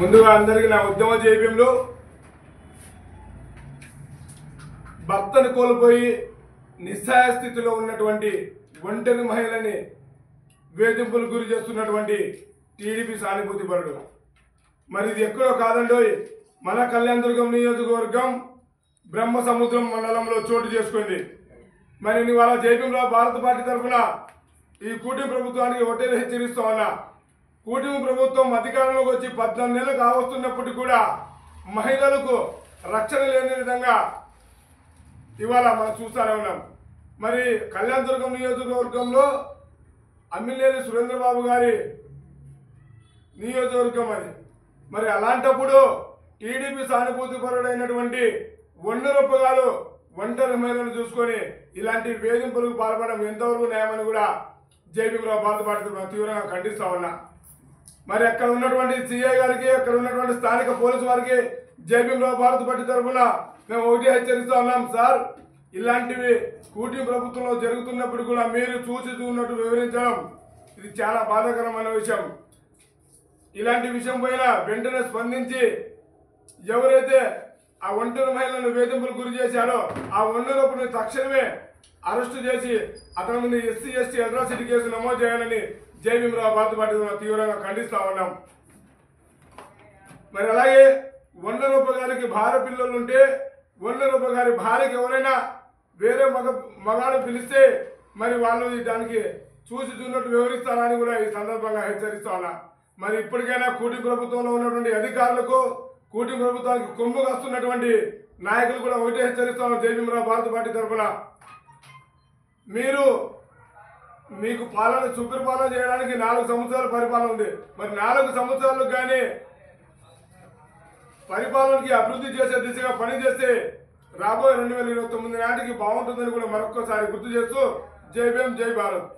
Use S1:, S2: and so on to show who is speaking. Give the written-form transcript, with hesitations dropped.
S1: ముందుగా అందరికీ నా ఉద్యమ జైవ్యంలో భర్తను కోల్పోయి నిస్సహాయ స్థితిలో ఉన్నటువంటి ఒంటరి మహిళని వేధింపులు గురి చేస్తున్నటువంటి టీడీపీ సానుభూతి పరుడు. మరి ఇది ఎక్కడో కాదండోయ్, మన కళ్యాణదుర్గం నియోజకవర్గం బ్రహ్మసముద్రం మండలంలో చోటు చేసుకుంది. మరి ఇవాళ జైవ్యంలో భారత పార్టీ తరఫున ఈ కూటమి ప్రభుత్వానికి ఒకటే హెచ్చరిస్తా ఉన్నా. కూటమి ప్రభుత్వం అధికారంలోకి వచ్చి 14 నెలలు కావస్తున్నప్పటికీ కూడా మహిళలకు రక్షణ లేని విధంగా ఇవాళ మనం చూస్తూనే ఉన్నాం. మరి కళ్యాణదుర్గం నియోజకవర్గంలో అమ్మినేని సురేంద్రబాబు గారి నియోజకవర్గం అది. మరి అలాంటప్పుడు టీడీపీ సానుభూతి పరుడైనటువంటి వన్నరప్ప గారు ఒంటరి మహిళలను చూసుకొని ఇలాంటి వేధింపులకు పాల్పడడం ఎంతవరకు న్యాయమని కూడా జైవ్యంలో భారత పార్టీ తీవ్రంగా ఖండిస్తా ఉన్నా. మరి అక్కడ ఉన్నటువంటి సిఐ గారికి, అక్కడ ఉన్నటువంటి స్థానిక పోలీసు వారికి జైవ్యంలో భారత పార్టీ తరఫున మేము ఒకటి హెచ్చరిస్తా ఉన్నాం. సార్, ఇలాంటివి కూటమి ప్రభుత్వంలో జరుగుతున్నప్పుడు కూడా మీరు చూసి చూన్నట్టు వివరించడం ఇది చాలా బాధాకరమైన విషయం. ఇలాంటి విషయం పైన వెంటనే స్పందించి ఎవరైతే ఆ ఒంటరి మహిళలను వేధింపులు గురి చేశారో ఆ ఒంటరిని తక్షణమే అరెస్టు చేసి అతని మీద ఎస్సీ ఎస్టీ అట్రాసిటీ కేసు నమోదు చేయాలని జైవ్యంలో భారత పార్టీ తీవ్రంగా ఖండిస్తా ఉన్నాం. మరి అలాగే వన్నరూప గారికి భార్య పిల్లలు ఉంటే వన్నరూప గారి భార్యకి ఎవరైనా వేరే మగాడు పిలిస్తే మరి వాళ్ళు దానికి చూసి చూన్నట్టు వివరిస్తారని కూడా ఈ సందర్భంగా హెచ్చరిస్తా ఉన్నా. మరి ఇప్పటికైనా కూటమి ప్రభుత్వంలో ఉన్నటువంటి అధికారులకు, కూటమి ప్రభుత్వానికి కొమ్ము కాస్తున్నటువంటి నాయకులు కూడా ఒకటే హెచ్చరిస్తాను. జైవ్యంలో భారత పార్టీ తరఫున మీకు పాలన సుపరిపాలన చేయడానికి 4 సంవత్సరాల పరిపాలన ఉంది. మరి 4 సంవత్సరాలు కానీ పరిపాలనకి అభివృద్ధి చేసే దిశగా పనిచేస్తే రాబోయే 2029 నాటికి బాగుంటుందని కూడా మరొక్కసారి గుర్తు చేస్తూ జై భీమ్, జై భారత్.